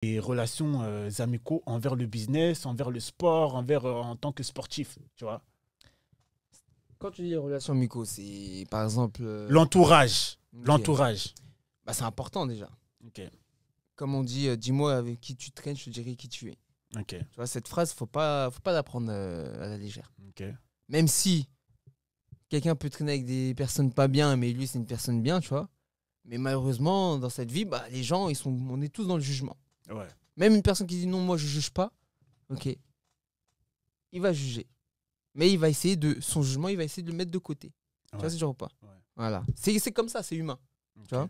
des relations amicaux envers le business, envers le sport, envers en tant que sportif, tu vois. Quand tu dis les relations amicaux, c'est par exemple. L'entourage. Ok. L'entourage. Bah, c'est important déjà. Ok. Comme on dit, dis-moi avec qui tu traînes, je te dirai qui tu es. Ok. Tu vois, cette phrase, faut pas la prendre à la légère. Ok. Même si quelqu'un peut traîner avec des personnes pas bien, mais lui, c'est une personne bien, tu vois. Mais malheureusement, dans cette vie, bah, les gens, on est tous dans le jugement. Ouais. Même une personne qui dit non, moi, je juge pas, ok, il va juger. Mais il va essayer son jugement, il va essayer de le mettre de côté. Tu vois, c'est genre ou pas? Ouais. Voilà. C'est comme ça, c'est humain. Ok. Tu vois.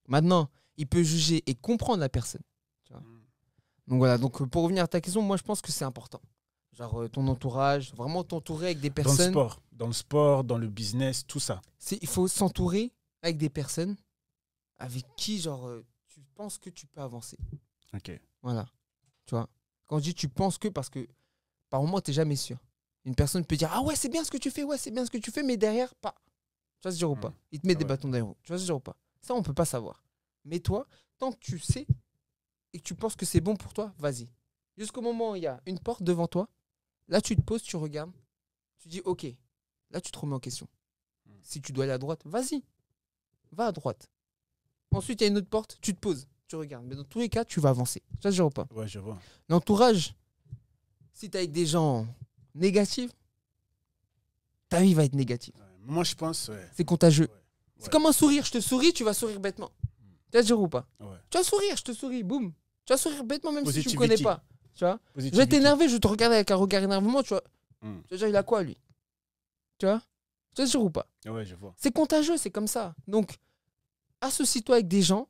Maintenant, il peut juger et comprendre la personne. Tu vois. Donc voilà, donc pour revenir à ta question, moi je pense que c'est important. Genre ton entourage, vraiment t'entourer avec des personnes. Dans le sport, dans le business, tout ça. Il faut s'entourer avec des personnes avec qui genre tu penses que tu peux avancer. Ok. Voilà. Tu vois. Quand je dis tu penses que, parce que par moment t'es jamais sûr. Une personne peut dire ah ouais c'est bien ce que tu fais, ouais c'est bien ce que tu fais, mais derrière pas. Tu vois ce genre ou pas? Il te met des bâtons dans les roues. Tu vois ce genre ou pas? Ça on peut pas savoir. Mais toi, tant que tu sais et que tu penses que c'est bon pour toi, vas-y. Jusqu'au moment où il y a une porte devant toi, là tu te poses, tu regardes, tu dis ok, là tu te remets en question. Si tu dois aller à droite, vas-y, va à droite. Ensuite il y a une autre porte, tu te poses, tu regardes. Mais dans tous les cas, tu vas avancer. Ça se gère ou pas? Ouais, je vois. L'entourage, si tu es avec des gens négatifs, ta vie va être négative. Ouais. Moi, je pense... Ouais. C'est contagieux. Ouais. C'est comme un sourire, je te souris, tu vas sourire bêtement. Tu vas te dire ou pas? Ouais. Tu vas sourire, je te souris, boum. Tu vas sourire bêtement même si tu Positivity. me connais pas. Tu vois? Je vais Positivity. t'énerver, je vais te regarder avec un regard énervement, tu vois. Tu vas dire, il a quoi lui? Tu vois? Tu vas te dire ou pas? Ouais, je vois. C'est contagieux, c'est comme ça. Donc, associe-toi avec des gens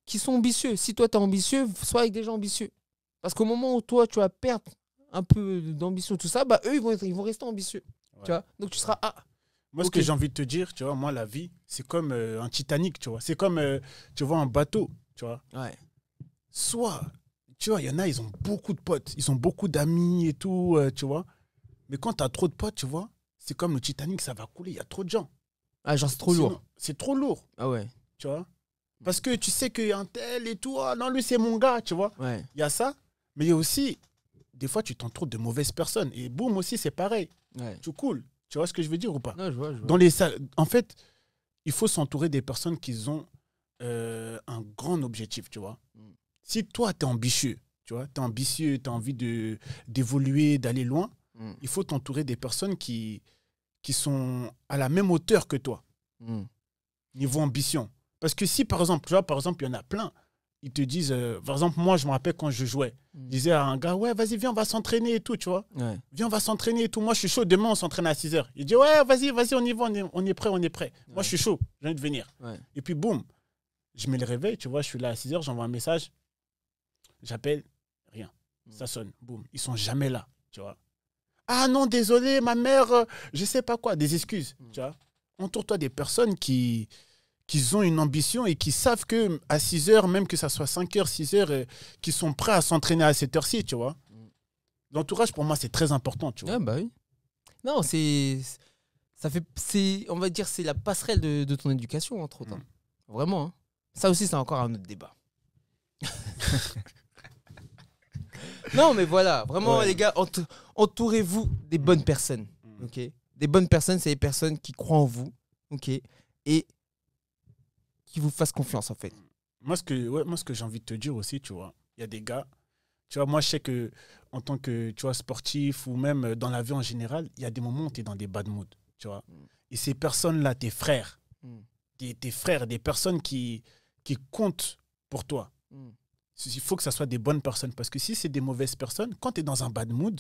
qui sont ambitieux. Si toi, tu es ambitieux, sois avec des gens ambitieux. Parce qu'au moment où toi, tu vas perdre un peu d'ambition, tout ça, bah eux, ils vont rester ambitieux. Ouais. Tu vois? Donc, tu seras... Moi, Ok. ce que j'ai envie de te dire, tu vois, moi, la vie, c'est comme un Titanic, tu vois. C'est comme, tu vois, un bateau, tu vois. Ouais. Soit, tu vois, il y en a, ils ont beaucoup de potes, ils ont beaucoup d'amis et tout, tu vois. Mais quand tu as trop de potes, tu vois, c'est comme le Titanic, ça va couler, il y a trop de gens. Ah, genre, c'est trop lourd. C'est trop lourd, Ah ouais. tu vois. Parce que tu sais qu'il y a un tel et tout, ah non, lui, c'est mon gars, tu vois. Ouais. Il y a ça, mais il y a aussi, des fois, tu t'entoures de mauvaises personnes. Et boum, aussi, c'est pareil. Ouais. Tu coules. Tu vois ce que je veux dire ou pas? Non, je vois. Dans les salles, en fait, il faut s'entourer des personnes qui ont un grand objectif, tu vois. Si toi, tu es ambitieux, tu vois, tu es ambitieux, tu as envie d'évoluer, d'aller loin, il faut t'entourer des personnes qui sont à la même hauteur que toi, niveau ambition. Parce que si, par exemple, tu vois, par exemple, il y en a plein, ils te disent, par exemple, moi, je me rappelle quand je jouais, je disais à un gars, ouais, vas-y, viens, on va s'entraîner et tout, tu vois. Ouais. Viens, on va s'entraîner et tout. Moi, je suis chaud, demain, on s'entraîne à 6h. Il dit, ouais, vas-y, on y va, on est prêt, on est prêt. Ouais. Moi, je suis chaud, j'ai envie de venir. Ouais. Et puis, boum, je mets le réveil, tu vois, je suis là à 6h, j'envoie un message, j'appelle, rien. Ça sonne, boum, ils sont jamais là, tu vois. Ah non, désolé, ma mère, je sais pas quoi, des excuses, tu vois. Entoure-toi des personnes qui ont une ambition et qui savent qu'à 6h, même que ça soit 5h, 6h, qui sont prêts à s'entraîner à cette heure-ci, tu vois. L'entourage, pour moi, c'est très important, tu vois. Ah bah oui. Non, on va dire, c'est la passerelle de ton éducation, entre autres. Vraiment. Hein. Ça aussi, c'est encore un autre débat. Non, mais voilà. Vraiment, Ouais. les gars, entourez-vous des bonnes personnes. Ok. Des bonnes personnes, c'est des personnes qui croient en vous. Ok. Et qui vous fassent confiance, en fait. Moi, ce que j'ai envie de te dire aussi, tu vois, il y a des gars, tu vois, moi, je sais que en tant que, tu vois, sportif ou même dans la vie en général, il y a des moments où tu es dans des bad moods, tu vois. Et ces personnes-là, tes frères, tes frères, des personnes qui comptent pour toi. Il faut que ça soit des bonnes personnes. Parce que si c'est des mauvaises personnes, quand tu es dans un bad mood,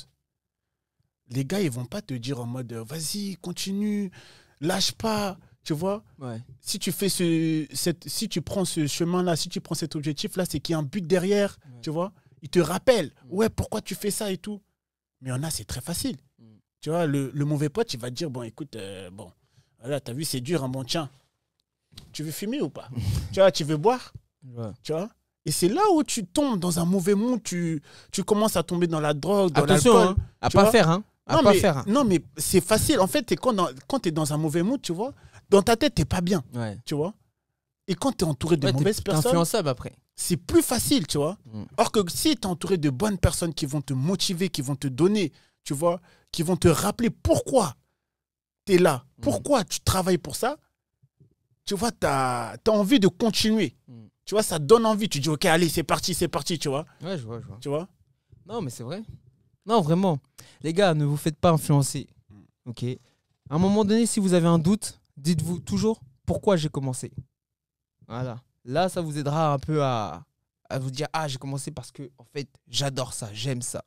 les gars, ils vont pas te dire en mode, vas-y, continue, lâche pas. Tu vois, Ouais. si tu fais si tu prends ce chemin-là, si tu prends cet objectif-là, c'est qu'il y a un but derrière, tu vois. Il te rappelle, ouais, pourquoi tu fais ça et tout. Mais il y en a, c'est très facile. Tu vois, le mauvais pote, il va te dire, bon, écoute, bon, voilà, t'as vu, c'est dur, hein, bon, tiens, tu veux fumer ou pas? Tu vois, tu veux boire? Ouais. Tu vois. Et c'est là où tu tombes dans un mauvais mood, tu commences à tomber dans la drogue, dans Attention, l'alcool. hein, à tu pas vois. faire, hein. Non, mais c'est facile. En fait, quand tu es dans un mauvais mood, tu vois, dans ta tête, tu n'es pas bien. Ouais. Tu vois. Et quand tu es entouré de mauvaises T'es personnes, influençable après. c'est plus facile, tu vois. Or que si tu es entouré de bonnes personnes qui vont te motiver, qui vont te donner, tu vois, qui vont te rappeler pourquoi tu es là, pourquoi tu travailles pour ça, tu vois, tu as envie de continuer. Tu vois, ça te donne envie. Tu dis, OK, allez, c'est parti, tu vois. Ouais, je vois. Tu vois? Non, mais c'est vrai. Non, vraiment. Les gars, ne vous faites pas influencer. OK? À un moment donné, si vous avez un doute, dites-vous toujours pourquoi j'ai commencé. Voilà. Là, ça vous aidera un peu à vous dire, ah, j'ai commencé parce que, en fait, j'adore ça, j'aime ça.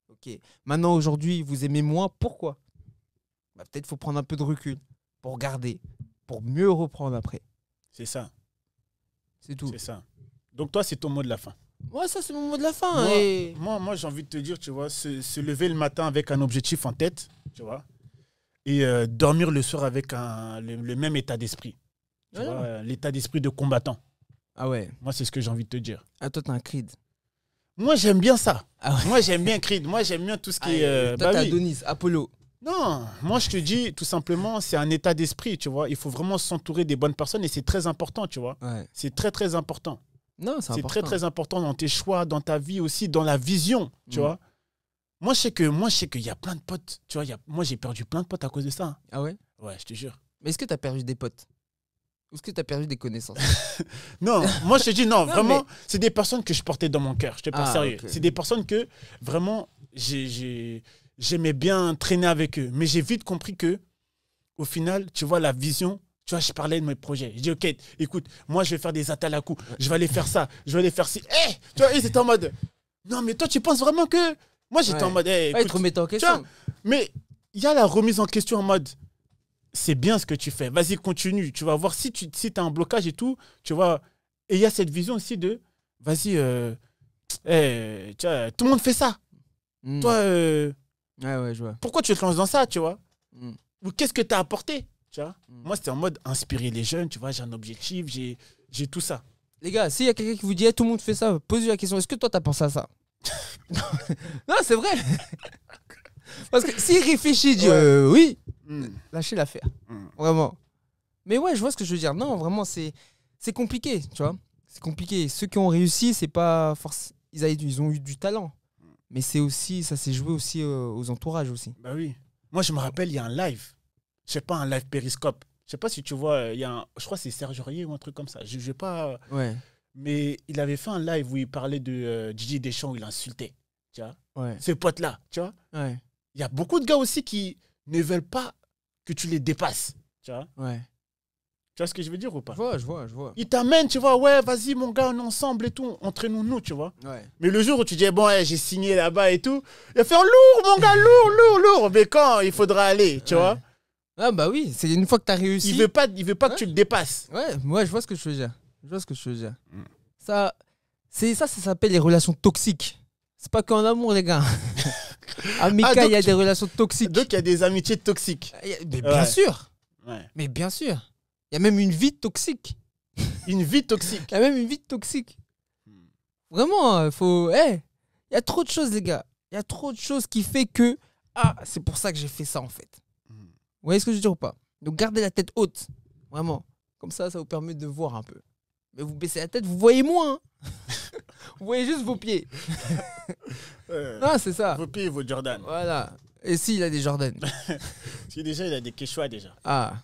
OK. Maintenant, aujourd'hui, vous aimez moins. Pourquoi? Bah, peut-être qu'il faut prendre un peu de recul pour garder, pour mieux reprendre après. C'est ça. C'est tout. C'est ça. Donc, toi, c'est ton mot de la fin. Ouais, ça, c'est mon mot de la fin. Moi, j'ai envie de te dire, tu vois, se lever le matin avec un objectif en tête, tu vois, et dormir le soir avec le même état d'esprit. Tu vois, l'état d'esprit de combattant. Ah ouais. Moi, c'est ce que j'ai envie de te dire. Ah, toi, t'as un Creed. Moi, j'aime bien ça. Ah ouais. Moi, j'aime bien Creed. Moi, j'aime bien tout ce qui est... toi, t'as oui. Adonis, Apollo. Non, moi, je te dis, tout simplement, c'est un état d'esprit, tu vois. Il faut vraiment s'entourer des bonnes personnes et c'est très important, tu vois. Ouais. C'est très, très important. Non, c'est important. très, très important dans tes choix, dans ta vie aussi, dans la vision, tu vois. Moi, je sais qu'il y a plein de potes, tu vois. Moi, j'ai perdu plein de potes à cause de ça. Hein. Ah ouais? Ouais, je te jure. Mais est-ce que t'as perdu des potes? Ou est-ce que t'as perdu des connaissances? Non, moi, je te dis, non, Non, vraiment, mais... c'est des personnes que je portais dans mon cœur. Je te parle sérieux. Okay. C'est des personnes que, vraiment, j'aimais bien traîner avec eux. Mais j'ai vite compris que, au final, tu vois, la vision... Tu vois, je parlais de mes projets. Je dis, OK, écoute, moi, je vais faire des attales à coups. Je vais aller faire ça. Je vais aller faire ci. Hey, tu vois, ils étaient en mode, non, mais toi, tu penses vraiment que... Moi, j'étais en mode, hey, écoute, te remettre en question. vois, mais il y a la remise en question en mode, c'est bien ce que tu fais. Vas-y, continue. Tu vas voir si tu as un blocage et tout. Tu vois. Et il y a cette vision aussi de, vas-y, hey, tu vois, tout le monde fait ça. Toi, ouais, je vois. pourquoi tu te lances dans ça, tu vois? Ou qu'est-ce que tu as apporté? Tu vois, moi, c'était en mode inspirer les jeunes, tu vois, j'ai un objectif, j'ai tout ça. Les gars, s'il y a quelqu'un qui vous dit, hey, tout le monde fait ça, posez-lui la question, est-ce que toi, t'as pensé à ça? Non, c'est vrai. Parce que s'il réfléchit, dit oui, lâchez l'affaire. Vraiment. Mais ouais, je vois ce que je veux dire. Non, vraiment, c'est compliqué, tu vois. C'est compliqué. Ceux qui ont réussi, c'est pas forcément... Ils ont eu du talent. Mais c'est aussi, ça s'est joué aussi aux entourages aussi. Bah oui. Moi, je me rappelle, il y a un live. Je sais pas, un live Périscope. Je sais pas si tu vois, il y a je crois que c'est Serge Aurier ou un truc comme ça. Je vais pas... Ouais. Mais il avait fait un live où il parlait de Didier Deschamps, où il insultait. Tu vois, ouais. Ces potes-là, tu vois. Ouais. Il y a beaucoup de gars aussi qui ne veulent pas que tu les dépasses. Tu vois. Ouais. Tu vois ce que je veux dire ou pas? Je vois. Ils t'amènent, tu vois, ouais, vas-y, mon gars, on est ensemble et tout, entraînons-nous, tu vois. Ouais. Mais le jour où tu dis, bon, j'ai signé là-bas et tout, il va faire lourd, mon gars, lourd. Mais quand il faudra aller, tu vois. Ah bah oui, c'est une fois que tu as réussi. Il veut pas que tu le dépasses. Ouais, moi je vois ce que je veux dire. Ça s'appelle les relations toxiques. C'est pas qu'en amour, les gars. Amical, il y a des relations toxiques. Donc il y a des amitiés toxiques. Mais bien sûr. Ouais. Mais bien sûr. Il y a même une vie toxique. Une vie toxique. Il y a même une vie toxique. Vraiment, il faut... il y a trop de choses, les gars. Il y a trop de choses qui fait que... Ah, c'est pour ça que j'ai fait ça, en fait. Vous voyez ce que je veux dire ou pas? Donc gardez la tête haute. Vraiment. Comme ça vous permet de voir un peu. Mais vous baissez la tête, vous voyez moins. Hein. Vous voyez juste vos pieds. Ah, c'est ça. Vos pieds et vos Jordan. Voilà. Et s'il a des Jordan? Si déjà, il a des Quechua déjà. Ah.